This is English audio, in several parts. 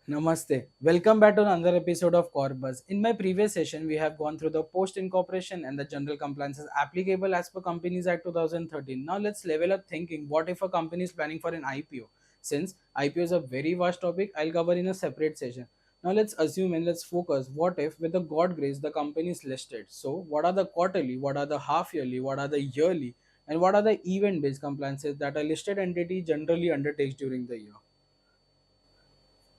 Namaste. Welcome back to another episode of Corbus. In my previous session, we have gone through the post incorporation and the general compliances applicable as per Companies Act 2013. Now let's level up thinking. What if a company is planning for an IPO? Since IPO is a very vast topic, I'll cover in a separate session. Now let's assume and let's focus. What if, with the God grace, the company is listed? So, what are the quarterly? What are the half yearly? What are the yearly? And what are the event-based compliances that a listed entity generally undertakes during the year?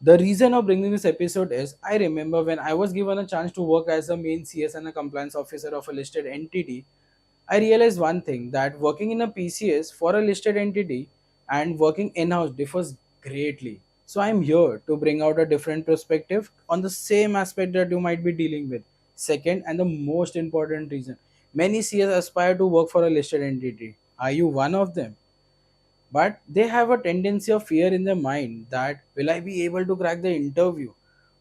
The reason of bringing this episode is I remember when I was given a chance to work as a main CS and a compliance officer of a listed entity, I realized one thing that working in a PCS for a listed entity and working in house differs greatly. So I'm here to bring out a different perspective on the same aspect that you might be dealing with. Second, and the most important reason, many CS aspire to work for a listed entity. Are you one of them? But they have a tendency of fear in their mind that will I be able to crack the interview,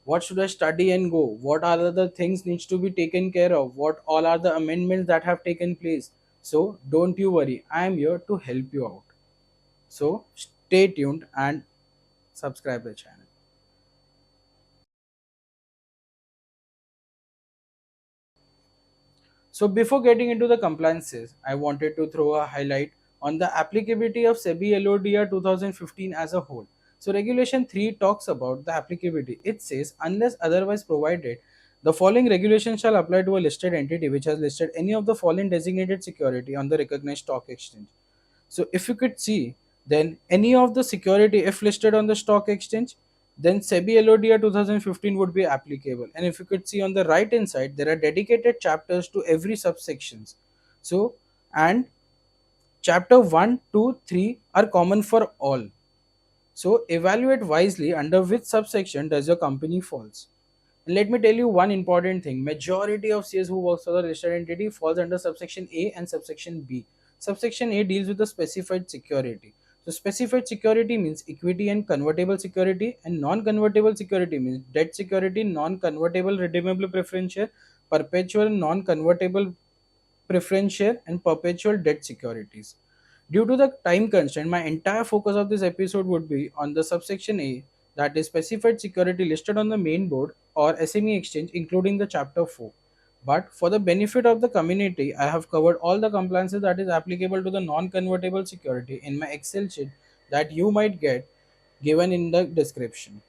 what should I study and go, what are the things needs to be taken care of, what all are the amendments that have taken place. So don't you worry, I am here to help you out. So stay tuned and subscribe the channel. So before getting into the compliances, I wanted to throw a highlight on the applicability of SEBI LODR 2015 as a whole. So Regulation 3 talks about the applicability. It says, unless otherwise provided, the following regulation shall apply to a listed entity which has listed any of the following designated security on the recognized stock exchange. So if you could see, then any of the security, if listed on the stock exchange, then SEBI LODR 2015 would be applicable. And if you could see on the right hand side, there are dedicated chapters to every subsections. So, and chapter 1, 2, 3 are common for all. So evaluate wisely under which subsection does your company falls. And let me tell you one important thing. Majority of CS who works for the listed entity falls under subsection A and subsection B. Subsection A deals with the specified security. So specified security means equity and convertible security, and non-convertible security means debt security, non-convertible redeemable preference share, perpetual non-convertible preference share, and perpetual debt securities. Due to the time constraint, my entire focus of this episode would be on the subsection A, that is specified security listed on the main board or SME exchange, including the chapter 4. But for the benefit of the community, I have covered all the compliances that is applicable to the non-convertible security in my Excel sheet that you might get given in the description.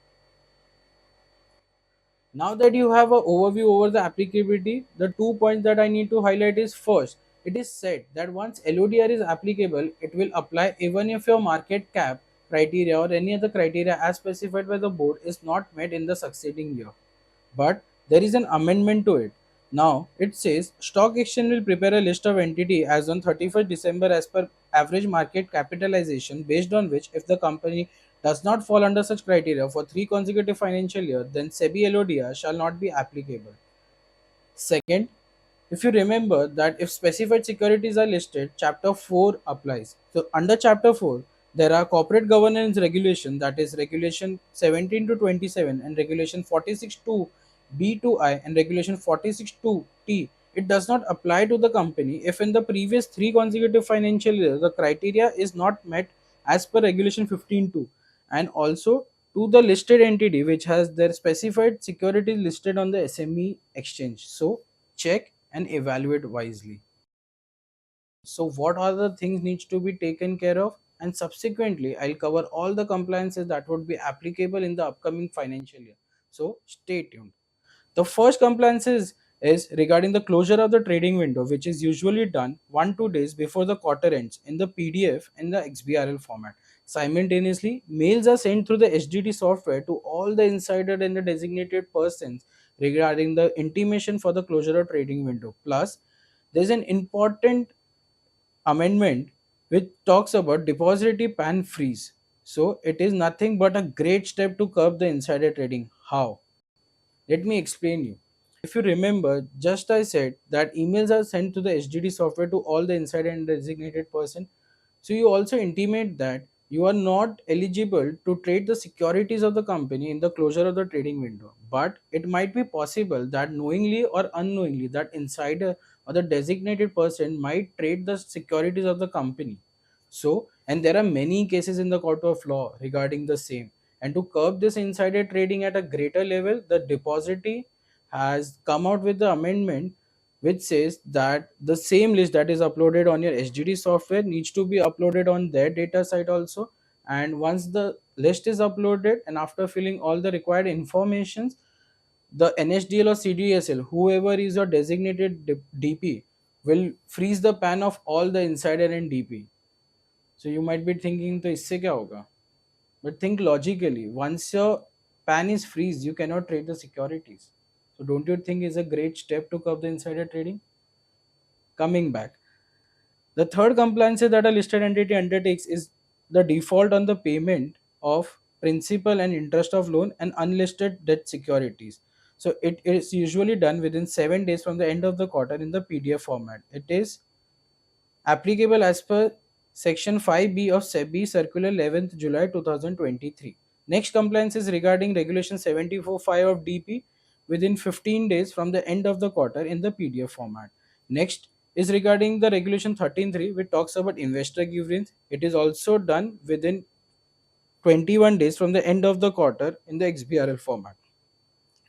Now that you have an overview over the applicability, the 2 points that I need to highlight is first, it is said that once LODR is applicable, it will apply even if your market cap criteria or any other criteria as specified by the board is not met in the succeeding year. But there is an amendment to it. Now it says stock exchange will prepare a list of entity as on 31st December as per average market capitalization, based on which if the company does not fall under such criteria for 3 consecutive financial years, then SEBI LODR shall not be applicable. Second, if you remember that if specified securities are listed, Chapter 4 applies. So under Chapter 4, there are corporate governance regulation, that is Regulation 17 to 27 and Regulation 46 to B to I and Regulation 46 to T. It does not apply to the company if in the previous 3 consecutive financial years the criteria is not met as per Regulation 15.2, and also to the listed entity which has their specified securities listed on the SME exchange. So check and evaluate wisely. So what are the things needs to be taken care of, and subsequently I'll cover all the compliances that would be applicable in the upcoming financial year. So stay tuned. The first compliance is regarding the closure of the trading window, which is usually done 1 2 days before the quarter ends in the PDF in the XBRL format. Simultaneously, mails are sent through the HDD software to all the insider and the designated persons regarding the intimation for the closure of trading window. Plus, there's an important amendment which talks about depository pan freeze. So it is nothing but a great step to curb the insider trading. How? Let me explain you. If you remember, just I said that emails are sent to the HDD software to all the insider and designated person. So you also intimate that you are not eligible to trade the securities of the company in the closure of the trading window. But it might be possible that knowingly or unknowingly that insider or the designated person might trade the securities of the company. So, and there are many cases in the court of law regarding the same. And to curb this insider trading at a greater level, the depository has come out with the amendment which says that the same list that is uploaded on your HDD software needs to be uploaded on their data site also. And once the list is uploaded and after filling all the required informations, the NSDL or CDSL, whoever is your designated DP, will freeze the pan of all the insider and DP. So you might be thinking, तो इससे क्या होगा? But think logically. Once your pan is freeze, you cannot trade the securities. So don't you think is a great step to curb the insider trading? Coming back, the third compliance that a listed entity undertakes is the default on the payment of principal and interest of loan and unlisted debt securities. So it is usually done within 7 days from the end of the quarter in the PDF format. It is applicable as per Section 5B of SEBI Circular 11th July 2023. Next compliance is regarding Regulation 74.5 of DP within 15 days from the end of the quarter in the PDF format. Next is regarding the Regulation 13.3, which talks about investor giverance. It is also done within 21 days from the end of the quarter in the XBRL format.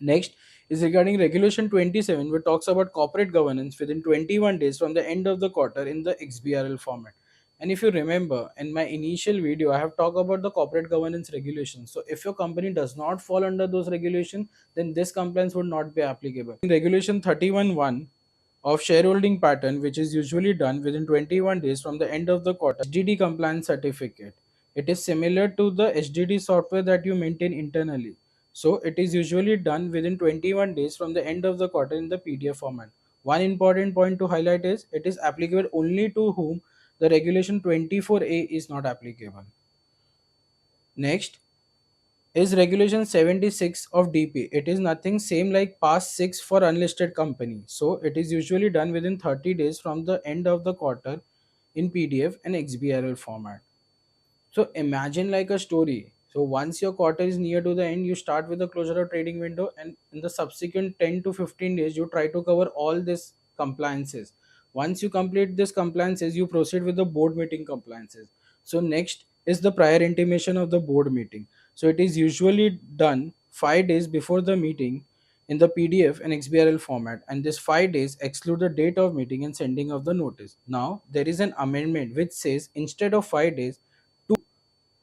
Next is regarding Regulation 27, which talks about corporate governance within 21 days from the end of the quarter in the XBRL format. And if you remember, in my initial video, I have talked about the corporate governance regulations. So if your company does not fall under those regulations, then this compliance would not be applicable. In Regulation 31.1 of shareholding pattern, which is usually done within 21 days from the end of the quarter, HDD compliance certificate. It is similar to the HDD software that you maintain internally. So it is usually done within 21 days from the end of the quarter in the PDF format. One important point to highlight is it is applicable only to whom the regulation 24A is not applicable. Next is regulation 76 of DP. It is nothing same like past 6 for unlisted company. So it is usually done within 30 days from the end of the quarter in PDF and XBRL format. So imagine like a story. So once your quarter is near to the end, you start with the closure of trading window, and in the subsequent 10 to 15 days, you try to cover all these compliances. Once you complete these compliances, you proceed with the board meeting compliances. So next is the prior intimation of the board meeting. So it is usually done 5 days before the meeting in the PDF and XBRL format, and this 5 days exclude the date of meeting and sending of the notice. Now there is an amendment which says instead of 5 days, 2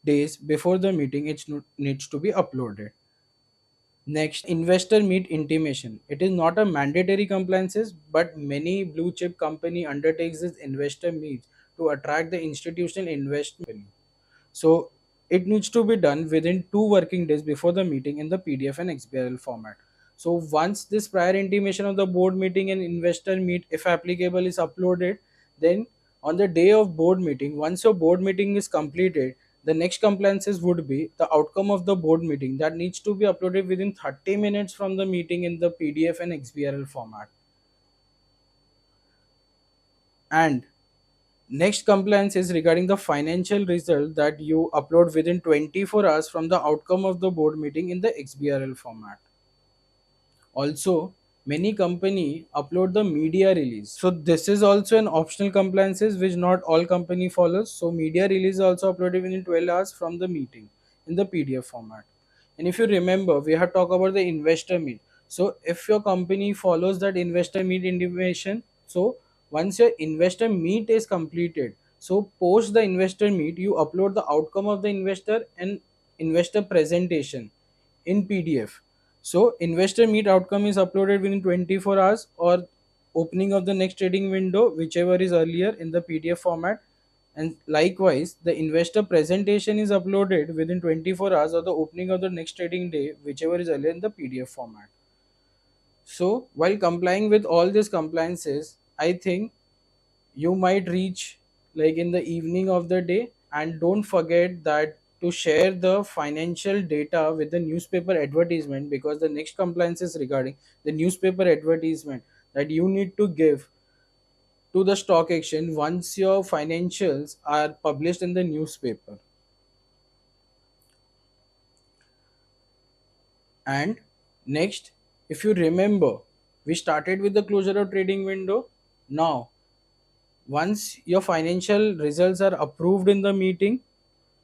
days before the meeting it needs to be uploaded. Next, investor meet intimation. It is not a mandatory compliances, but many blue chip company undertakes this investor meet to attract the institutional investment. So it needs to be done within 2 working days before the meeting in the PDF and XBRL format. So once this prior intimation of the board meeting and investor meet, if applicable, is uploaded, then on the day of board meeting, once your board meeting is completed, the next compliances would be the outcome of the board meeting that needs to be uploaded within 30 minutes from the meeting in the PDF and XBRL format. And next compliance is regarding the financial result that you upload within 24 hours from the outcome of the board meeting in the XBRL format. Also, many company upload the media release. So this is also an optional compliances which not all company follows. So media release is also uploaded within 12 hours from the meeting in the PDF format. And if you remember, we have talked about the investor meet. So if your company follows that investor meet intimation, so once your investor meet is completed, so post the investor meet, you upload the outcome of the investor and investor presentation in PDF. So investor meet outcome is uploaded within 24 hours or opening of the next trading window, whichever is earlier in the PDF format. And likewise, the investor presentation is uploaded within 24 hours or the opening of the next trading day, whichever is earlier in the PDF format. So while complying with all these compliances, I think you might reach like in the evening of the day. And don't forget that to share the financial data with the newspaper advertisement, because the next compliance is regarding the newspaper advertisement that you need to give to the stock exchange once your financials are published in the newspaper. And next, if you remember, we started with the closure of trading window. Now once your financial results are approved in the meeting,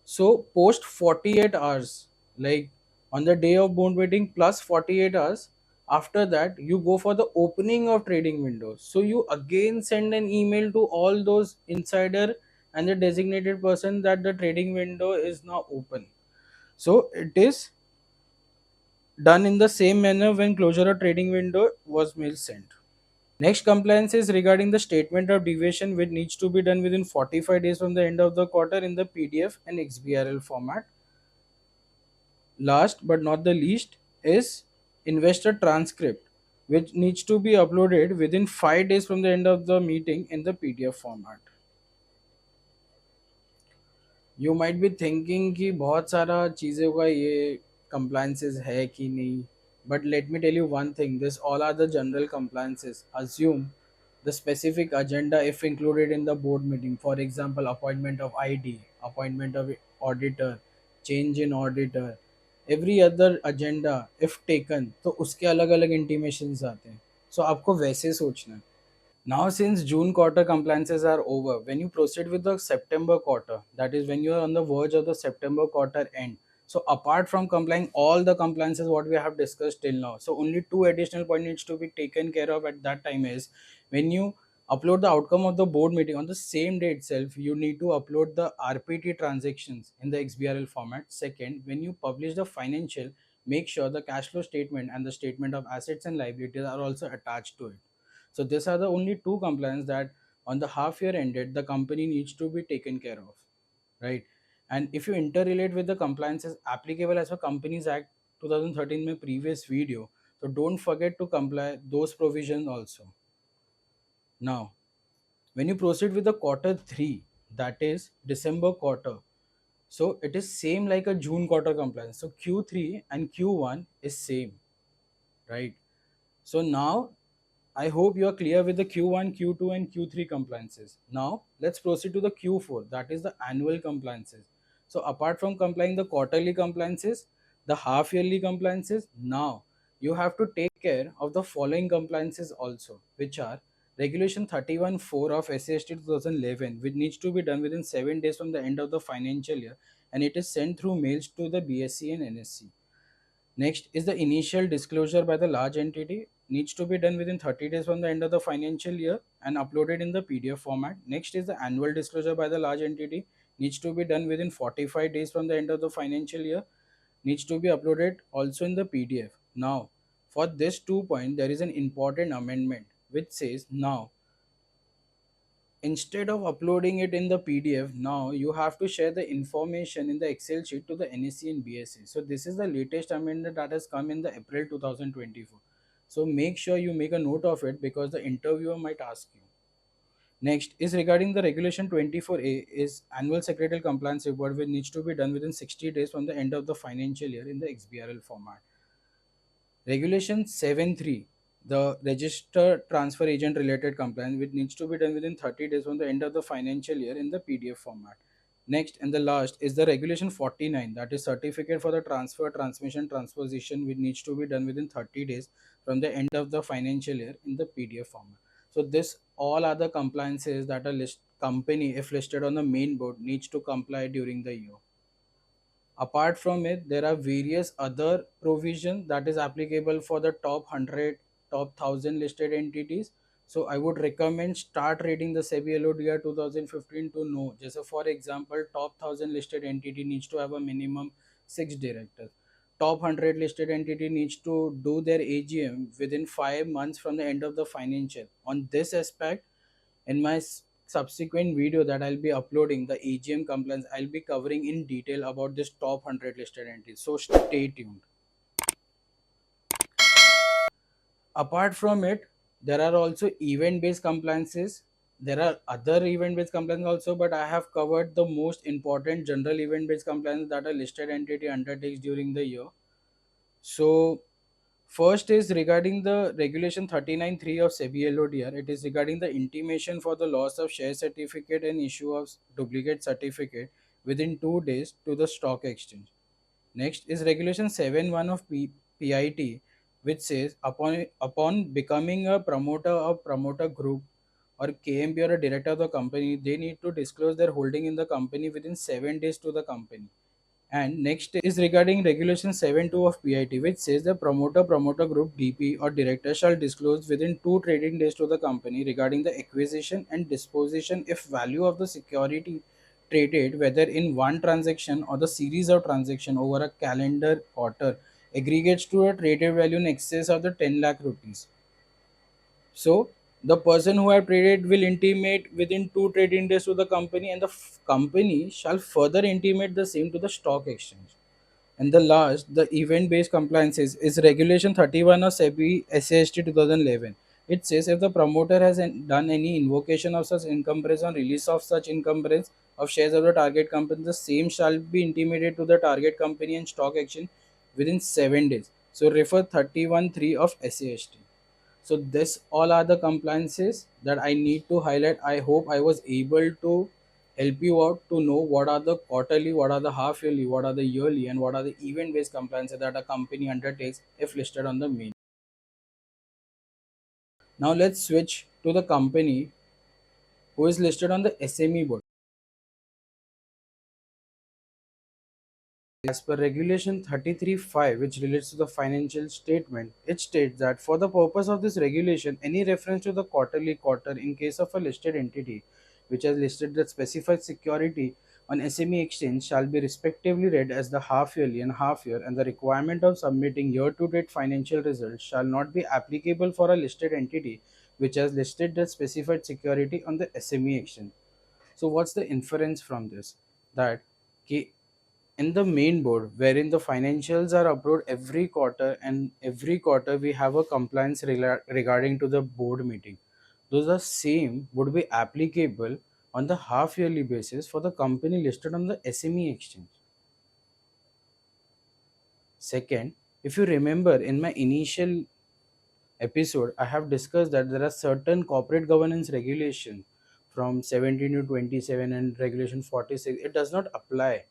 so post 48 hours like on the day of board meeting plus 48 hours. After that, you go for the opening of trading windows. So you again send an email to all those insider and the designated person that the trading window is now open. So it is done in the same manner when closure of trading window was mail sent. Next compliance is regarding the statement of deviation, which needs to be done within 45 days from the end of the quarter in the PDF and XBRL format. Last but not the least is investor transcript, which needs to be uploaded within 5 days from the end of the meeting in the PDF format. You might be thinking कि बहुत सारा चीज़ों का ये compliances है कि नहीं, but let me tell you one thing, this all are the general compliances. Assume the specific agenda if included in the board meeting, for example appointment of ID, appointment of auditor, change in auditor, every other agenda if taken तो उसके अलग अलग intimations आते हैं. So आपको वैसे सोचना है. Now, since June quarter compliances are over, when you proceed with the September quarter, that is when you are on the verge of the September quarter end. So, apart from complying all the compliances what we have discussed till now, so only two additional points needs to be taken care of at that time is when you upload the outcome of the board meeting on the same day itself, you need to upload the RPT transactions in the XBRL format. Second, when you publish the financial, make sure the cash flow statement and the statement of assets and liabilities are also attached to it. So these are the only two compliance that on the half year ended the company needs to be taken care of, right? And if you interrelate with the compliances applicable as per Companies Act 2013 mein previous video, so don't forget to comply those provisions also. Now, when you proceed with the quarter 3, that is December quarter, so it is same like a June quarter compliance. So Q3 and Q1 is same, right? So now I hope you are clear with the Q1, Q2, and Q3 compliances. Now, let's proceed to the Q4, that is the annual compliances. So, apart from complying the quarterly compliances, the half yearly compliances, now you have to take care of the following compliances also, which are Regulation 31(4) of SAST 2011, which needs to be done within 7 days from the end of the financial year, and it is sent through mails to the BSC and NSC. Next is the initial disclosure by the large entity needs to be done within 30 days from the end of the financial year and uploaded in the PDF format. Next is the annual disclosure by the large entity needs to be done within 45 days from the end of the financial year, needs to be uploaded also in the PDF. Now, for this 2 point, there is an important amendment which says now instead of uploading it in the PDF, now you have to share the information in the Excel sheet to the NSC and BSC. So this is the latest amendment that has come in the April 2024. So make sure you make a note of it because the interviewer might ask you. Next is regarding the regulation 24A is annual secretarial compliance report which needs to be done within 60 days from the end of the financial year in the XBRL format. Regulation 7(3), the register transfer agent related compliance, which needs to be done within 30 days from the end of the financial year in the PDF format. Next and the last is the Regulation 49, that is certificate for the transfer, transmission, transposition, which needs to be done within 30 days from the end of the financial year in the PDF format. So this all other compliances that a list company if listed on the main board needs to comply during the year. Apart from it, there are various other provisions that is applicable for the top 100, top 1000 listed entities. So I would recommend start reading the SEBI LODR 2015 to know. Just for example, top 1000 listed entity needs to have a minimum 6 directors. Top 100 listed entity needs to do their AGM within 5 months from the end of the financial. On this aspect, in my subsequent video that I'll be uploading, the AGM compliance, I'll be covering in detail about this top 100 listed entities. So stay tuned. Apart from it, there are also event-based compliances. There are other event-based compliances also, but I have covered the most important general event-based compliance that a listed entity undertakes during the year. So first is regarding the Regulation 39(3) of SEBI LODR. It is regarding the intimation for the loss of share certificate and issue of duplicate certificate within 2 days to the stock exchange. Next is Regulation 7(1) of PIT, which says upon becoming a promoter of promoter group or KMP or a director of the company, they need to disclose their holding in the company within 7 days to the company. And next is regarding Regulation 7.2 of PIT, which says the promoter group DP or director shall disclose within 2 trading days to the company regarding the acquisition and disposition if value of the security traded, whether in one transaction or the series of transaction over a calendar quarter, aggregates to a traded value in excess of the 10 lakh rupees. So the person who have traded will intimate within 2 trading days to the company, and the company shall further intimate the same to the stock exchange. And the last, the event-based compliances is Regulation 31 of SEBI SAST 2011. It says if the promoter has done any invocation of such encumbrance or release of such encumbrance of shares of the target company, the same shall be intimated to the target company and stock exchange within 7 days. So refer 31.3 of SAST. So this all are the compliances that I need to highlight. I hope I was able to help you out to know what are the quarterly, what are the half yearly, what are the yearly, and what are the event based compliances that a company undertakes if listed on the main. Now let's switch to the company who is listed on the SME board. As per Regulation 33.5, which relates to the financial statement, it states that for the purpose of this regulation, any reference to the quarterly quarter in case of a listed entity which has listed the specified security on SME exchange shall be respectively read as the half yearly and half year, and the requirement of submitting year to date financial results shall not be applicable for a listed entity which has listed the specified security on the SME exchange. So, what's the inference from this? That in the main board wherein the financials are uploaded every quarter, and every quarter we have a compliance regarding to the board meeting, those are same would be applicable on the half yearly basis for the company listed on the SME exchange. Second, if you remember in my initial episode, I have discussed that there are certain corporate governance regulations from 17 to 27 and regulation 46. It does not apply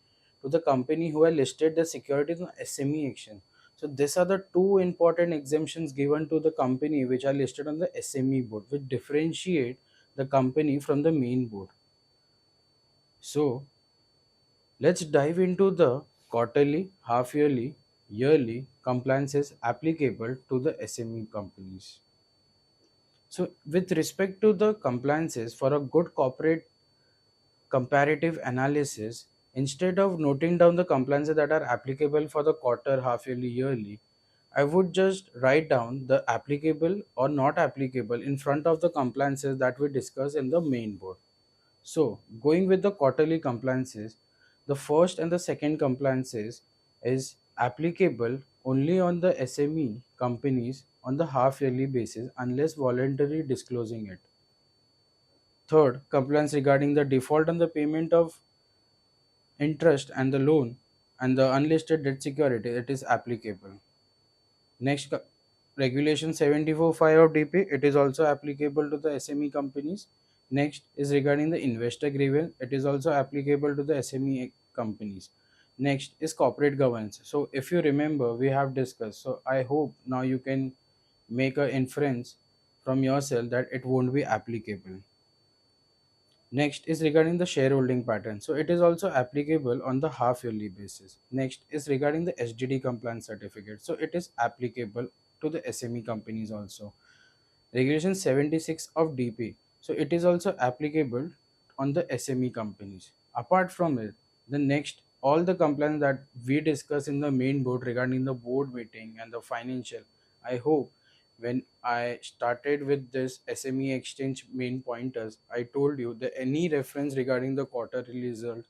to the company who are listed the securities on SME exchange. So these are the two important exemptions given to the company which are listed on the SME board, which differentiate the company from the main board. So let's dive into the quarterly, half yearly, yearly compliances applicable to the SME companies. So, with respect to the compliances for a good corporate comparative analysis, instead of noting down the compliances that are applicable for the quarter, half yearly, yearly, I would just write down the applicable or not applicable in front of the compliances that we discuss in the main board. So, going with the quarterly compliances, the first and the second compliances is applicable only on the SME companies on the half yearly basis unless voluntarily disclosing it. Third, compliance regarding the default on the payment of interest and the loan and the unlisted debt security, it is applicable. Next, Regulation 74.5 of DP, it is also applicable to the SME companies. Next is regarding the investor grievance, it is also applicable to the SME companies. Next is corporate governance. So if you remember, we have discussed. So I hope now you can make a inference from yourself that it won't be applicable. Next is regarding the shareholding pattern. So it is also applicable on the half yearly basis. Next is regarding the SGD compliance certificate. So it is applicable to the SME companies also. Regulation 76 of DP. So it is also applicable on the SME companies. Apart from it, the next all the compliance that we discuss in the main board regarding the board meeting and the financial, I hope when I started with this SME exchange main pointers, I told you that any reference regarding the quarterly result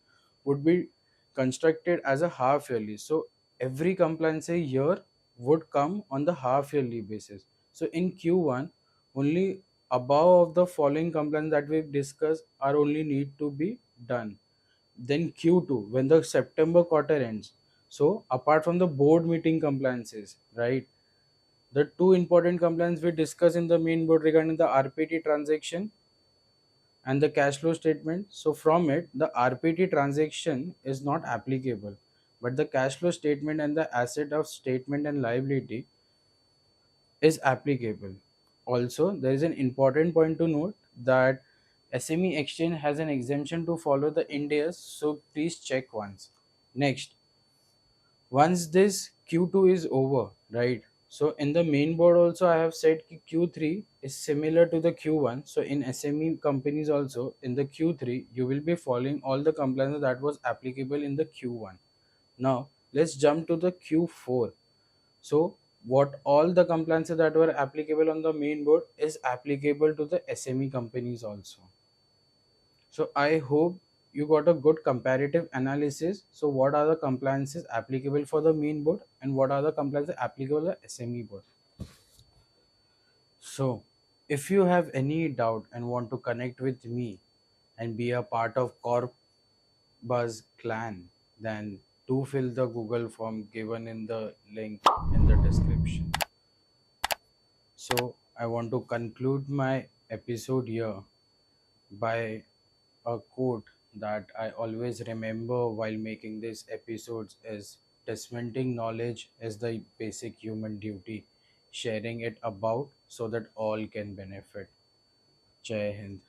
would be constructed as a half yearly. So every compliance a year would come on the half yearly basis. So in Q1, only above of the following compliance that we've discussed are only need to be done. Then Q2, when the September quarter ends. So apart from the board meeting compliances, right? The two important compliance we discussed in the main board regarding the RPT transaction and the cash flow statement. So from it, the RPT transaction is not applicable, but the cash flow statement and the asset of statement and liability is applicable. Also, there is an important point to note that SME exchange has an exemption to follow the Ind AS, so please check once. Next, Once this Q2 is over, right? So in the main board also I have said ki Q3 is similar to the Q1. So in SME companies also in the Q3 you will be following all the compliance that was applicable in the Q1. Now let's jump to the Q4. So what all the compliances that were applicable on the main board is applicable to the SME companies also. So I hope you got a good comparative analysis. So what are the compliances applicable for the main board and what are the compliances applicable to the SME board? So if you have any doubt and want to connect with me and be a part of Corp Buzz clan, then do fill the Google form given in the link in the description. So I want to conclude my episode here by a quote that I always remember while making these episodes is disseminating knowledge is the basic human duty, sharing it about so that all can benefit. Jai Hind.